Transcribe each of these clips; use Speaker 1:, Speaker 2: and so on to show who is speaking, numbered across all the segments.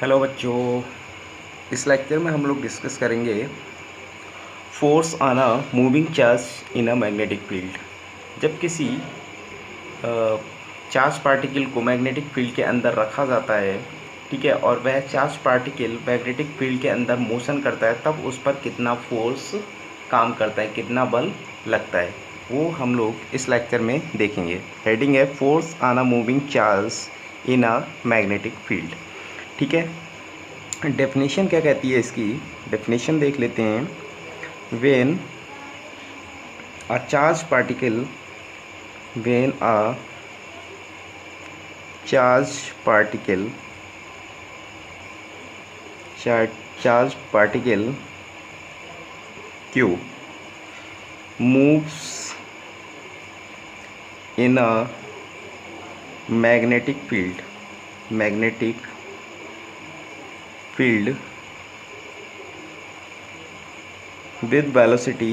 Speaker 1: Hello बच्चों, इस lecture में हम लोग डिस्कस करेंगे force on a moving charge in a magnetic field. जब किसी चार्ज पार्टिकल को मैग्नेटिक फील्ड के अंदर रखा जाता है, ठीक है, और वह चार्ज पार्टिकल मैग्नेटिक फील्ड के अंदर मोशन करता है, तब उस पर कितना फोर्स काम करता है, कितना बल लगता है, वो हम लोग इस लेक्चर में देखेंगे। हेडिंग है force on a moving charge in a magnetic field. ठीक है, डेफिनेशन क्या कहती है इसकी, डेफिनेशन देख लेते हैं। When a charge particle when a charge particle charge particle Q moves in a magnetic field with velocity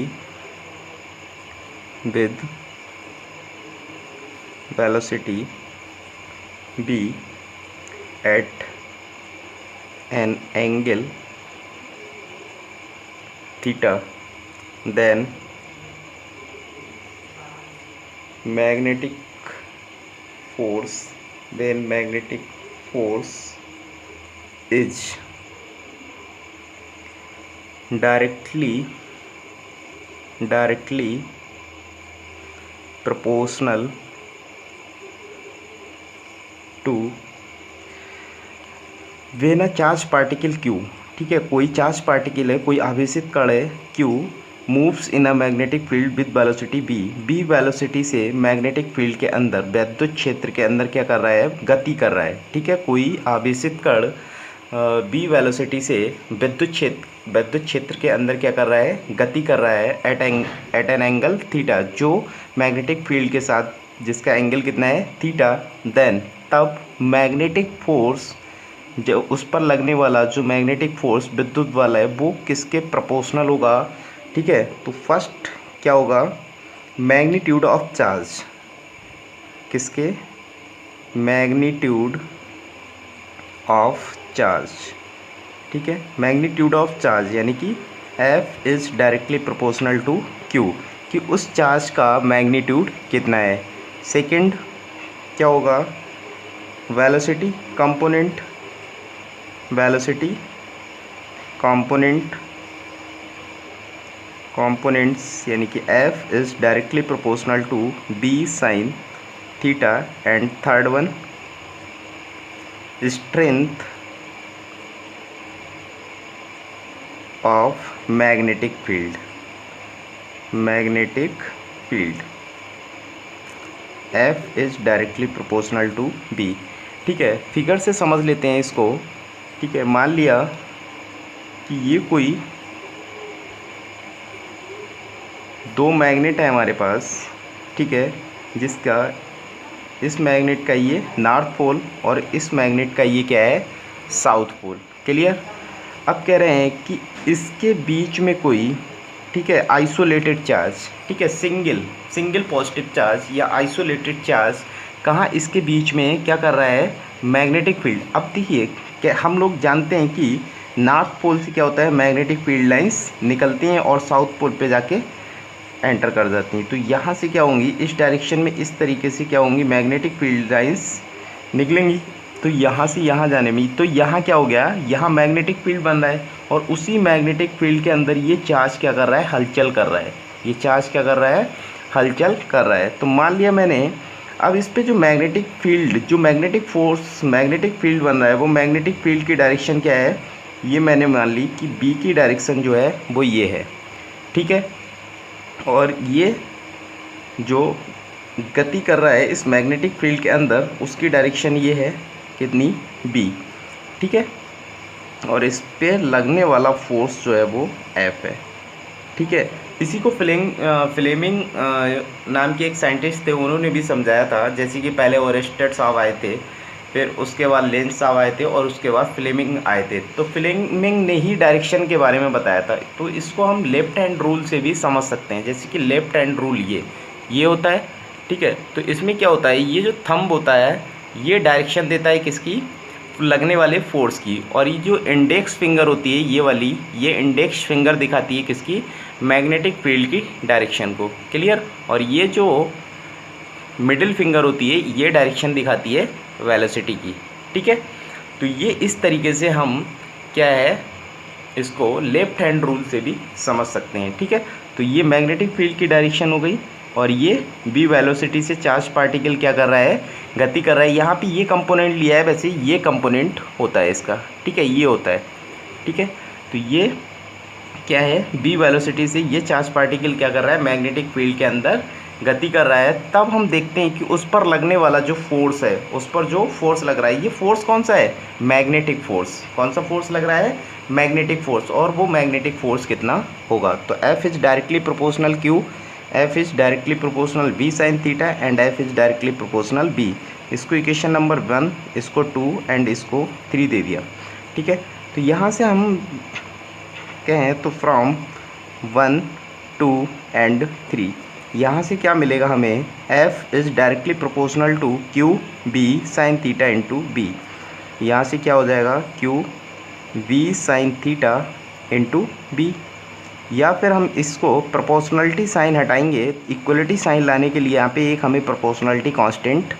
Speaker 1: v at an angle theta, then magnetic force is directly proportional to when a charge particle Q, ठीक है, कोई charge particle है, कोई आवेशित कण है Q, moves in a magnetic field with velocity B velocity से magnetic field के अंदर, वैद्युत क्षेत्र के अंदर क्या कर रहा है, गति कर रहा है। ठीक है, कोई आवेशित कण बी वेलोसिटी से विद्युत क्षेत्र के अंदर क्या कर रहा है, गति कर रहा है एट एन एंगल थीटा, जो मैग्नेटिक फील्ड के साथ जिसका एंगल कितना है, थीटा। देन तब मैग्नेटिक फोर्स, जो उस पर लगने वाला जो मैग्नेटिक फोर्स विद्युत वाला है, वो किसके प्रोपोर्शनल होगा। ठीक है, तो फर्स्ट क्या होगा, मैग्नीट्यूड ऑफ चार्ज, किसके, मैग्नीट्यूड ऑफ चार्ज। ठीक है, मैग्नीट्यूड ऑफ चार्ज यानी कि F is directly proportional to Q, कि उस चार्ज का मैग्नीट्यूड कितना है। सेकंड क्या होगा, वेलोसिटी कंपोनेंट components यानी कि F is directly proportional to B sin theta. And third one, strength of magnetic field F is directly proportional to B। ठीक है, फिगर से समझ लेते हैं इसको। ठीक है, मान लिया कि ये कोई दो मैग्नेट है हमारे पास, ठीक है, जिसका इस मैग्नेट का ये नॉर्थ पोल और इस मैग्नेट का ये क्या है, साउथ पोल। क्लियर। अब कह रहे हैं कि इसके बीच में कोई, ठीक है, आइसोलेटेड चार्ज, ठीक है, सिंगल पॉजिटिव चार्ज या आइसोलेटेड चार्ज कहाँ, इसके बीच में क्या कर रहा है, मैग्नेटिक फील्ड। अब देखिए कि हम लोग जानते हैं कि नॉर्थ पोल से क्या होता है, मैग्नेटिक फील्ड लाइंस निकलती हैं और साउथ पोल पे जाके एंटर कर जाती हैं। तो यहाँ से क्या होंगी, इस डायरेक्शन में इस तरीके से क्या होंगी, मैग्नेटिक फील्ड लाइंस निकलेंगी। तो यहाँ से यहाँ जाने में, तो यहाँ क्या हो गया, यहाँ मैग्नेटिक फील्ड बन रहा है और उसी मैग्नेटिक फील्ड के अंदर ये चार्ज क्या कर रहा है, हलचल कर रहा है। ये चार्ज क्या कर रहा है, हलचल कर रहा है। तो मान लिया मैंने, अब इस पर जो मैग्नेटिक फील्ड, जो मैग्नेटिक फोर्स, मैग्नेटिक फील्ड बन रहा है, वो मैग्नेटिक फील्ड की डायरेक्शन क्या है, ये मैंने मान ली कि बी की डायरेक्शन जो है वो ये है। ठीक है, और ये जो गति कर रहा है इस मैग्नेटिक फील्ड के अंदर, उसकी डायरेक्शन ये है, कितनी, बी। ठीक है, और इस पे लगने वाला फोर्स जो है वो F है। ठीक है, इसी को फ्लेमिंग नाम के एक साइंटिस्ट थे, उन्होंने भी समझाया था। जैसे कि पहले ओरेस्टेड साहब आए थे, फिर उसके बाद लेंस साहब आए थे और उसके बाद फ्लेमिंग आए थे। तो फ्लेमिंग ने ही डायरेक्शन के बारे में बताया था। तो इसको हम लेफ्ट हैंड रूल से भी समझ सकते हैं। जैसे कि लेफ्ट हैंड रूल ये होता है। ठीक है, तो इसमें क्या होता है, ये जो थंब होता है ये डायरेक्शन देता है किसकी, लगने वाले फोर्स की। और ये जो इंडेक्स फिंगर होती है ये वाली, ये इंडेक्स फिंगर दिखाती है किसकी, मैग्नेटिक फील्ड की डायरेक्शन को। क्लियर। और ये जो मिडिल फिंगर होती है ये डायरेक्शन दिखाती है वेलोसिटी की। ठीक है। तो ये इस तरीके से हम क्या है इसको लेफ्ट हैंड रूल से भी समझ सकते हैं। ठीक है। तो ये मैग्नेटिक फील्ड की डायरेक्शन हो गई और ये बी वेलोसिटी से चार्ज पार्टिकल क्या कर रहा है, गति कर रहा है। यहाँ पे ये कंपोनेंट लिया है, वैसे ये कंपोनेंट होता है इसका। ठीक है, ये होता है। ठीक है। तो ये क्या है, बी वेलोसिटी से ये चार्ज पार्टिकल क्या कर रहा है, मैग्नेटिक फील्ड के अंदर गति कर रहा है। तब हम देखते हैं कि उस पर लगने वाला जो फोर्स है, उस पर जो फोर्स लग रहा है, ये फोर्स कौन सा है, मैग्नेटिक फोर्स। कौन सा फोर्स लग रहा है, मैग्नेटिक फोर्स। और वो मैग्नेटिक फोर्स कितना होगा, तो F is directly proportional Q, F is directly proportional B sin theta and F is directly proportional B। इसको इक्वेशन नंबर 1, इसको 2 एंड इसको 3 दे दिया। ठीक है। तो यहाँ से हम कहें तो फ्रॉम 1, 2 एंड 3 यहाँ से क्या मिलेगा हमें, F is directly proportional to Q B sin theta into B। यहाँ से क्या हो जाएगा, Q B sin theta into B। या फिर हम इसको प्रोपोर्शनलिटी साइन हटाएंगे, इक्वलिटी साइन लाने के लिए यहाँ पे एक हमें प्रोपोर्शनलिटी कांस्टेंट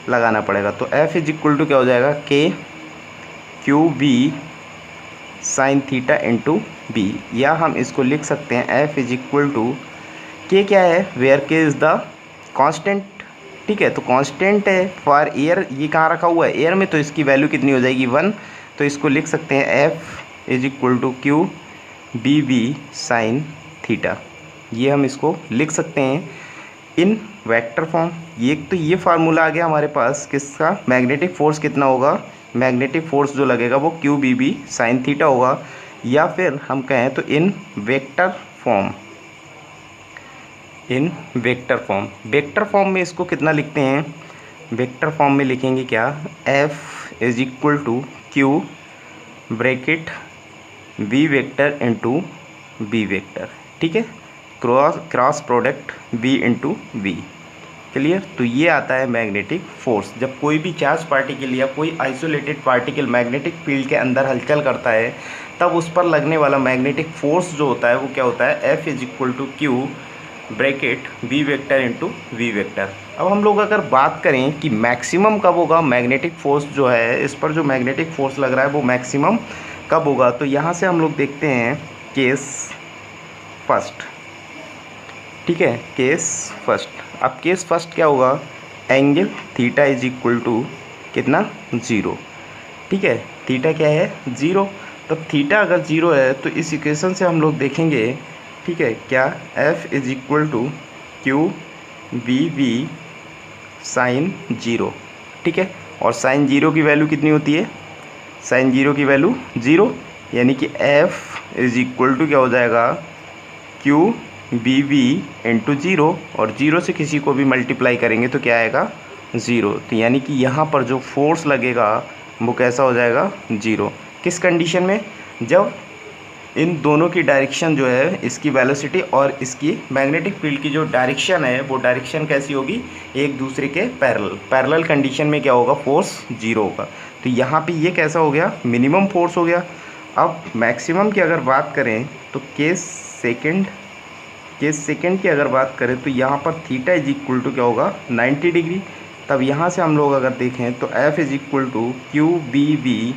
Speaker 1: लगाना पड़ेगा। तो F इज इक्वल टू क्या हो जाएगा, K Q B sin theta into B। या हम इसको लिख सकते हैं F इज इक्वल टू के क्या है, वेयर के इज़ द कांस्टेंट। ठीक है। तो कांस्टेंट है फॉर एयर, ये कहाँ रखा हुआ है, एयर में, तो इसकी वैल्यू कितनी हो जाएगी, 1। तो इसको लिख सकते हैं F is equal to Q B B sine theta. ये हम इसको लिख सकते हैं इन वेक्टर फॉर्म। ये तो ये फार्मूला आ गया हमारे पास किसका, मैग्नेटिक फोर्स कितना होगा, मैग्नेटिक फोर्स जो लगेगा वो Q B B sine theta होगा। या फिर हम कहें तो इन वेक्टर फॉर्म, इन वेक्टर फॉर्म। वेक्टर फॉर्म में इसको कितना लिखते हैं, वेक्टर फॉर्म में लिखेंगे क्या, F is equal to Q bracket V vector into B vector. ठीक है। Cross product V into V। Clear. तो ये आता है मैग्नेटिक फोर्स। जब कोई भी चार्ज पार्टिकल या कोई आइसोलेटेड पार्टिकल मैग्नेटिक फील्ड के अंदर हलचल करता है, तब उस पर लगने वाला मैग्नेटिक फोर्स जो होता है वो क्या होता है, F is equal to Q bracket V vector into V vector. अब हम लोग अगर बात करें कि मैक्सिमम कब होगा, मैग्नेटिक फोर्स जो है, इस पर जो मैग्नेटिक फोर्स लग रहा है वो मैक्सिमम कब होगा, तो यहाँ से हम लोग देखते हैं केस फर्स्ट। ठीक है, केस फर्स्ट। अब केस फर्स्ट क्या होगा, angle theta is equal to कितना, 0। ठीक है। थीटा क्या है, 0। तब थीटा अगर 0 है तो इस इक्वेशन से हम लोग देखेंगे, ठीक है, क्या, F is equal to Q B B sine 0। ठीक है। और साइन 0 की वैल्यू कितनी होती है, साइन 0 की वैल्यू 0, यानी कि F इज इक्वल टू क्या हो जाएगा, Q B B इंटू 0। और 0 से किसी को भी मल्टीप्लाई करेंगे तो क्या आएगा, 0। तो यानी कि यहाँ पर जो फोर्स लगेगा वो कैसा हो जाएगा, 0। किस कंडीशन में, जब इन दोनों की डायरेक्शन जो है, इसकी वेलोसिटी और इसकी मैग्नेटिक फील्ड की जो डायरेक्शन है वो डायरेक्शन कैसी होगी, एक दूसरे के पैरेलल कंडीशन में क्या होगा, फोर्स 0 होगा। तो यहाँ पे ये कैसा हो गया, मिनिमम फोर्स हो गया। अब मैक्सिमम की अगर बात करें तो केस सेकंड की अगर बात करें तो यहाँ पर थीटा इज इक्वल टू क्या होगा, 90 डिग्री। तब यहाँ से हम लोग अगर देखें तो F is equal to Q B B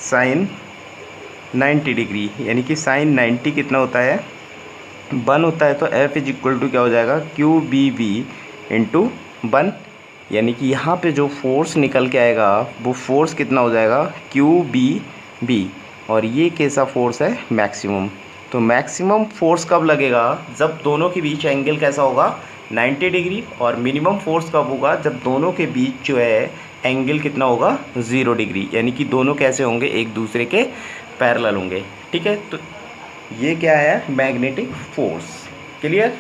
Speaker 1: sine 90 degree, यानी कि साइन 90 कितना होता है, 1 होता है। तो F इज इक्वल टू क्या हो जाएगा, Q B B इंटू 1, यानी कि यहाँ पे जो फोर्स निकल के आएगा वो फोर्स कितना हो जाएगा, Q B B। और ये कैसा फोर्स है, मैक्सिमम। तो मैक्सिमम फोर्स कब लगेगा, जब दोनों के बीच एंगल कैसा होगा, 90 डिग्री। और मिनिमम फोर्स कब होगा, जब दोनों के बीच जो है एंगल कितना होगा, 0 डिग्री, यानी कि दोनों कैसे होंगे, एक दूसरे के पैरेलल होंगे। ठीक है। तो ये क्या है, मैग्नेटिक फोर्स। क्लियर।